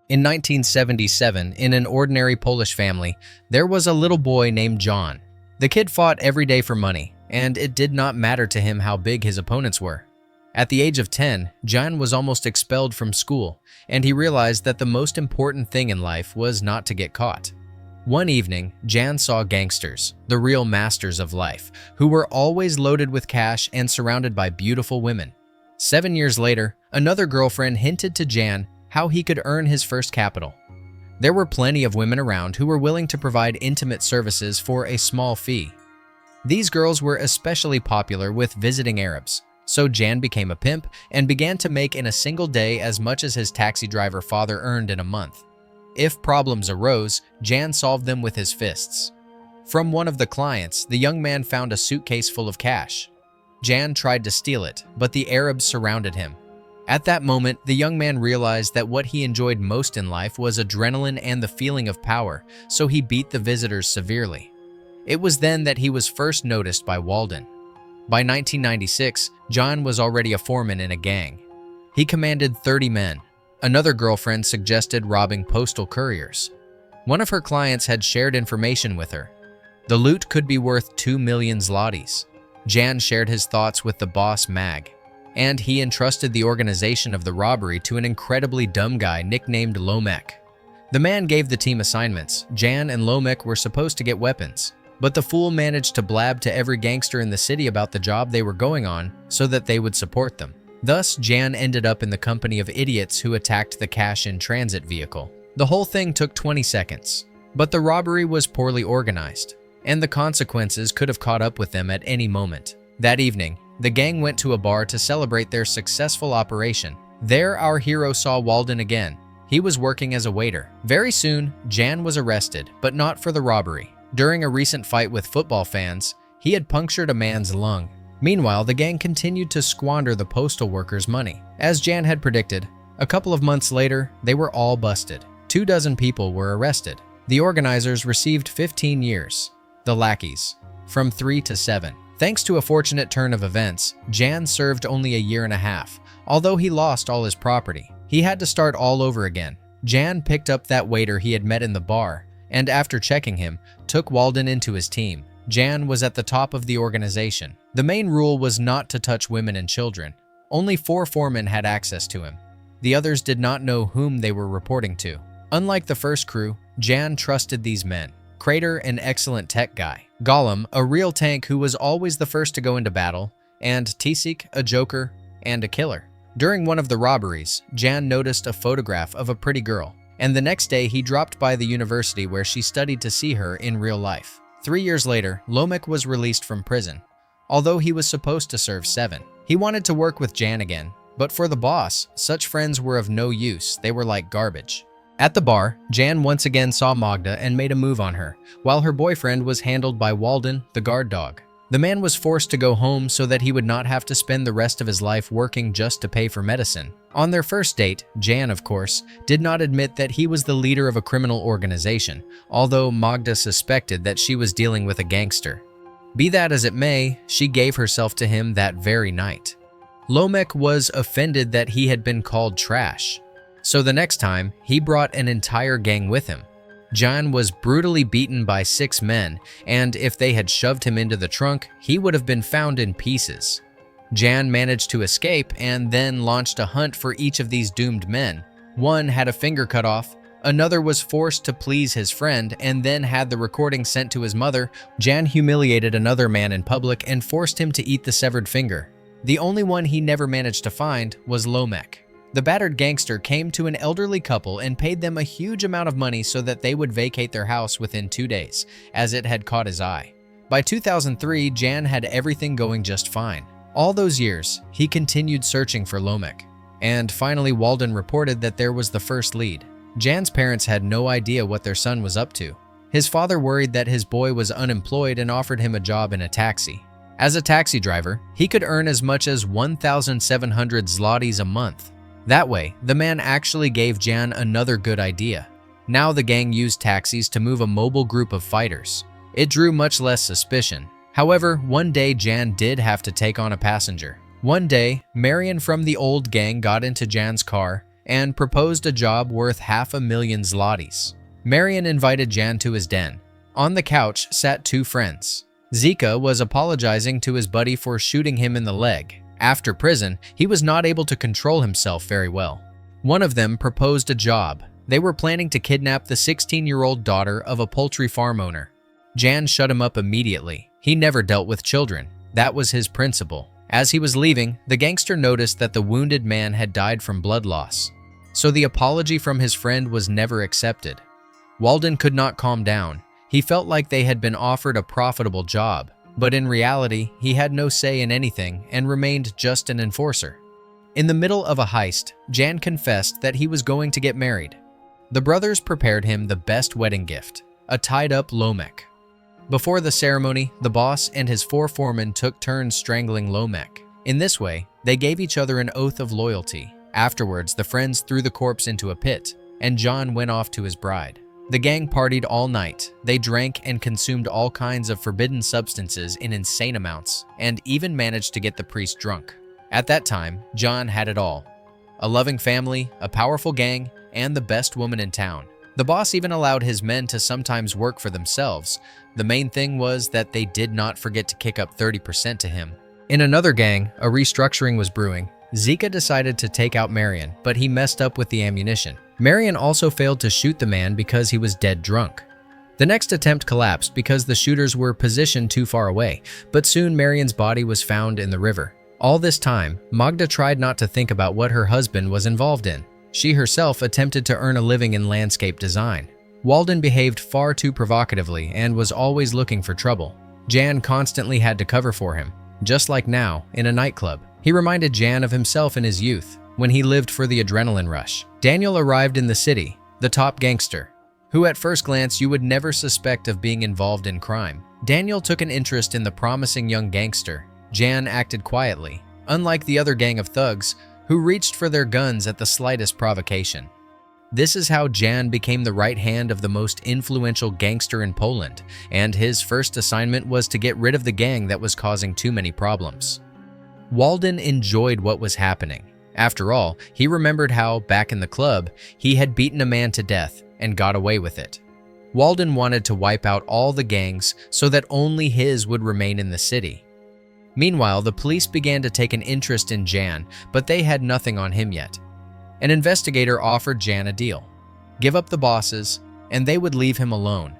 In 1977, in an ordinary Polish family, there was a little boy named John. The kid fought every day for money, and it did not matter to him how big his opponents were. At the age of 10, John was almost expelled from school, and he realized that the most important thing in life was not to get caught. One evening, Jan saw gangsters, the real masters of life, who were always loaded with cash and surrounded by beautiful women. 7 years later, another girlfriend hinted to Jan how he could earn his first capital. There were plenty of women around who were willing to provide intimate services for a small fee. These girls were especially popular with visiting Arabs, so Jan became a pimp and began to make in a single day as much as his taxi driver father earned in a month. If problems arose, Jan solved them with his fists. From one of the clients, the young man found a suitcase full of cash. Jan tried to steal it, but the Arabs surrounded him. At that moment, the young man realized that what he enjoyed most in life was adrenaline and the feeling of power, so he beat the visitors severely. It was then that he was first noticed by Walden. By 1996, John was already a foreman in a gang. He commanded 30 men. Another girlfriend suggested robbing postal couriers. One of her clients had shared information with her. The loot could be worth 2 million zlotys. Jan shared his thoughts with the boss Mag, and he entrusted the organization of the robbery to an incredibly dumb guy nicknamed Lomek. The man gave the team assignments. Jan and Lomek were supposed to get weapons, but the fool managed to blab to every gangster in the city about the job they were going on so that they would support them. Thus, Jan ended up in the company of idiots who attacked the cash-in-transit vehicle. The whole thing took 20 seconds, but the robbery was poorly organized, and the consequences could have caught up with them at any moment. That evening, the gang went to a bar to celebrate their successful operation. There, our hero saw Walden again. He was working as a waiter. Very soon, Jan was arrested, but not for the robbery. During a recent fight with football fans, he had punctured a man's lung. Meanwhile, the gang continued to squander the postal workers' money. As Jan had predicted, a couple of months later, they were all busted. 24 people were arrested. The organizers received 15 years. The lackeys, from 3 to 7. Thanks to a fortunate turn of events, Jan served only a year and a half. Although he lost all his property, he had to start all over again. Jan picked up that waiter he had met in the bar, and after checking him, took Walden into his team. Jan was at the top of the organization. The main rule was not to touch women and children. Only 4 foremen had access to him. The others did not know whom they were reporting to. Unlike the first crew, Jan trusted these men. Crater, an excellent tech guy. Gollum, a real tank who was always the first to go into battle. And Tisik, a joker and a killer. During one of the robberies, Jan noticed a photograph of a pretty girl, and the next day he dropped by the university where she studied to see her in real life. 3 years later, Lomek was released from prison. Although he was supposed to serve 7. He wanted to work with Jan again, but for the boss, such friends were of no use. They were like garbage. At the bar, Jan once again saw Magda and made a move on her, while her boyfriend was handled by Walden, the guard dog. The man was forced to go home so that he would not have to spend the rest of his life working just to pay for medicine. On their first date, Jan, of course, did not admit that he was the leader of a criminal organization, although Magda suspected that she was dealing with a gangster. Be that as it may, she gave herself to him that very night. Lomek was offended that he had been called trash, so the next time, he brought an entire gang with him. Jan was brutally beaten by 6 men, and if they had shoved him into the trunk, he would have been found in pieces. Jan managed to escape and then launched a hunt for each of these doomed men. One had a finger cut off, another was forced to please his friend and then had the recording sent to his mother. Jan humiliated another man in public and forced him to eat the severed finger. The only one he never managed to find was Lomek. The battered gangster came to an elderly couple and paid them a huge amount of money so that they would vacate their house within 2 days, as it had caught his eye. By 2003, Jan had everything going just fine. All those years, he continued searching for Lomek. And finally, Walden reported that there was the first lead. Jan's parents had no idea what their son was up to. His father worried that his boy was unemployed and offered him a job in a taxi. As a taxi driver, he could earn as much as 1,700 zlotys a month. That way, the man actually gave Jan another good idea. Now the gang used taxis to move a mobile group of fighters. It drew much less suspicion. However, one day Jan did have to take on a passenger. One day, Marion from the old gang got into Jan's car, and proposed a job worth 500,000 zlotys. Marian invited Jan to his den. On the couch sat two friends. Zika was apologizing to his buddy for shooting him in the leg. After prison, he was not able to control himself very well. One of them proposed a job. They were planning to kidnap the 16-year-old daughter of a poultry farm owner. Jan shut him up immediately. He never dealt with children. That was his principle. As he was leaving, the gangster noticed that the wounded man had died from blood loss. So the apology from his friend was never accepted. Walden could not calm down. He felt like they had been offered a profitable job, but in reality, he had no say in anything and remained just an enforcer. In the middle of a heist, Jan confessed that he was going to get married. The brothers prepared him the best wedding gift, a tied-up Lomek. Before the ceremony, the boss and his four foremen took turns strangling Lomek. In this way, they gave each other an oath of loyalty. Afterwards, the friends threw the corpse into a pit, and John went off to his bride. The gang partied all night. They drank and consumed all kinds of forbidden substances in insane amounts, and even managed to get the priest drunk. At that time, John had it all: a loving family, a powerful gang, and the best woman in town. The boss even allowed his men to sometimes work for themselves. The main thing was that they did not forget to kick up 30% to him. In another gang, a restructuring was brewing. Zika decided to take out Marian, but he messed up with the ammunition. Marian also failed to shoot the man because he was dead drunk. The next attempt collapsed because the shooters were positioned too far away, but soon Marian's body was found in the river. All this time, Magda tried not to think about what her husband was involved in. She herself attempted to earn a living in landscape design. Walden behaved far too provocatively and was always looking for trouble. Jan constantly had to cover for him. Just like now, in a nightclub, he reminded Jan of himself in his youth, when he lived for the adrenaline rush. Daniel arrived in the city, the top gangster, who at first glance you would never suspect of being involved in crime. Daniel took an interest in the promising young gangster. Jan acted quietly, unlike the other gang of thugs, who reached for their guns at the slightest provocation. This is how Jan became the right hand of the most influential gangster in Poland, and his first assignment was to get rid of the gang that was causing too many problems. Walden enjoyed what was happening. After all, he remembered how, back in the club, he had beaten a man to death and got away with it. Walden wanted to wipe out all the gangs so that only his would remain in the city. Meanwhile, the police began to take an interest in Jan, but they had nothing on him yet. An investigator offered Jan a deal: give up the bosses, and they would leave him alone.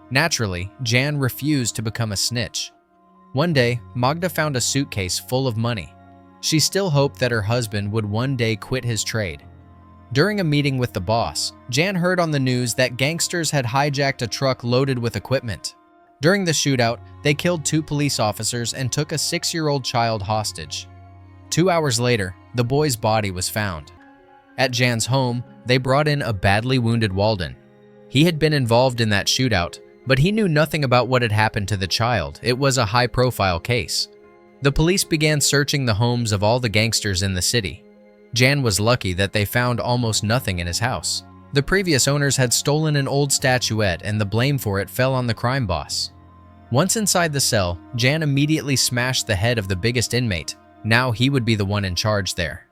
Naturally, Jan refused to become a snitch. One day, Magda found a suitcase full of money. She still hoped that her husband would one day quit his trade. During a meeting with the boss, Jan heard on the news that gangsters had hijacked a truck loaded with equipment. During the shootout, they killed 2 police officers and took a 6-year-old child hostage. 2 hours later, the boy's body was found. At Jan's home, they brought in a badly wounded Walden. He had been involved in that shootout, but he knew nothing about what had happened to the child. It was a high-profile case. The police began searching the homes of all the gangsters in the city. Jan was lucky that they found almost nothing in his house. The previous owners had stolen an old statuette, and the blame for it fell on the crime boss. Once inside the cell, Jan immediately smashed the head of the biggest inmate. Now he would be the one in charge there.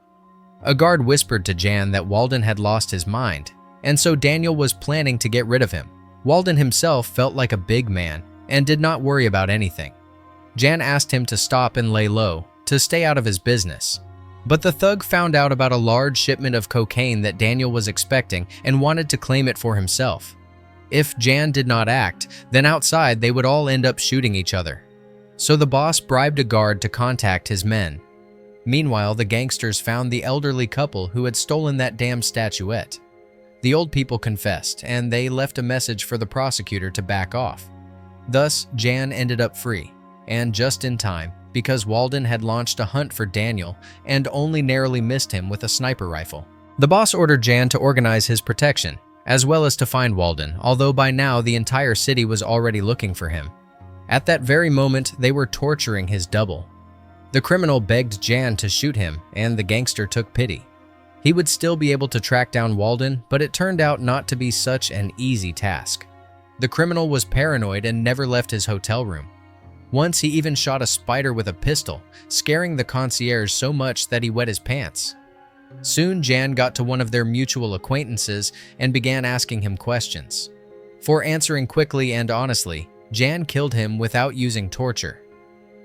A guard whispered to Jan that Walden had lost his mind, and so Daniel was planning to get rid of him. Walden himself felt like a big man and did not worry about anything. Jan asked him to stop and lay low, to stay out of his business. But the thug found out about a large shipment of cocaine that Daniel was expecting and wanted to claim it for himself. If Jan did not act, then outside they would all end up shooting each other. So the boss bribed a guard to contact his men. Meanwhile, the gangsters found the elderly couple who had stolen that damn statuette. The old people confessed, and they left a message for the prosecutor to back off. Thus, Jan ended up free, and just in time, because Walden had launched a hunt for Daniel and only narrowly missed him with a sniper rifle. The boss ordered Jan to organize his protection, as well as to find Walden, although by now the entire city was already looking for him. At that very moment, they were torturing his double. The criminal begged Jan to shoot him, and the gangster took pity. He would still be able to track down Walden, but it turned out not to be such an easy task. The criminal was paranoid and never left his hotel room. Once he even shot a spider with a pistol, scaring the concierge so much that he wet his pants. Soon, Jan got to one of their mutual acquaintances and began asking him questions. For answering quickly and honestly, Jan killed him without using torture.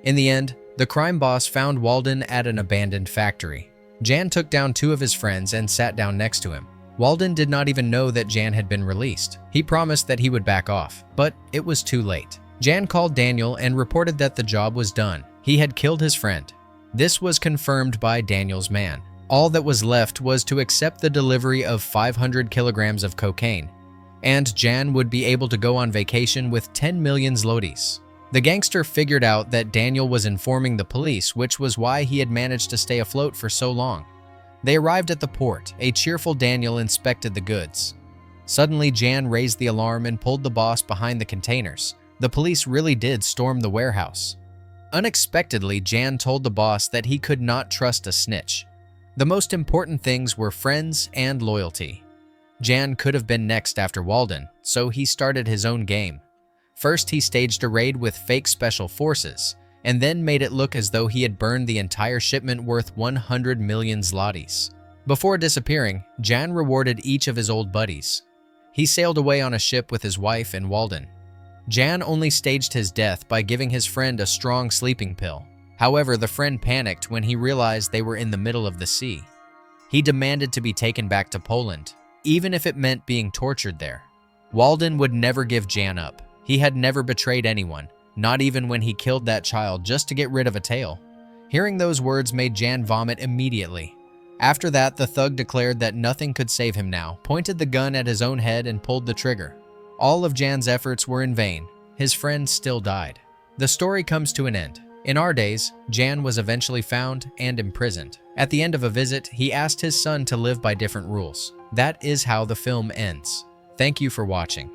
In the end, the crime boss found Walden at an abandoned factory. Jan took down 2 of his friends and sat down next to him. Walden did not even know that Jan had been released. He promised that he would back off, but it was too late. Jan called Daniel and reported that the job was done. He had killed his friend. This was confirmed by Daniel's man. All that was left was to accept the delivery of 500 kilograms of cocaine, and Jan would be able to go on vacation with 10 million zlotys. The gangster figured out that Daniel was informing the police, which was why he had managed to stay afloat for so long. They arrived at the port. A cheerful Daniel inspected the goods. Suddenly, Jan raised the alarm and pulled the boss behind the containers. The police really did storm the warehouse. Unexpectedly, Jan told the boss that he could not trust a snitch. The most important things were friends and loyalty. Jan could have been next after Walden, so he started his own game. First, he staged a raid with fake special forces, and then made it look as though he had burned the entire shipment worth 100 million zlotys. Before disappearing, Jan rewarded each of his old buddies. He sailed away on a ship with his wife and Walden. Jan only staged his death by giving his friend a strong sleeping pill. However, the friend panicked when he realized they were in the middle of the sea. He demanded to be taken back to Poland, even if it meant being tortured there. Walden would never give Jan up. He had never betrayed anyone, not even when he killed that child just to get rid of a tail. Hearing those words made Jan vomit immediately. After that, the thug declared that nothing could save him now, pointed the gun at his own head and pulled the trigger. All of Jan's efforts were in vain. His friend still died. The story comes to an end. In our days, Jan was eventually found and imprisoned. At the end of a visit, he asked his son to live by different rules. That is how the film ends. Thank you for watching.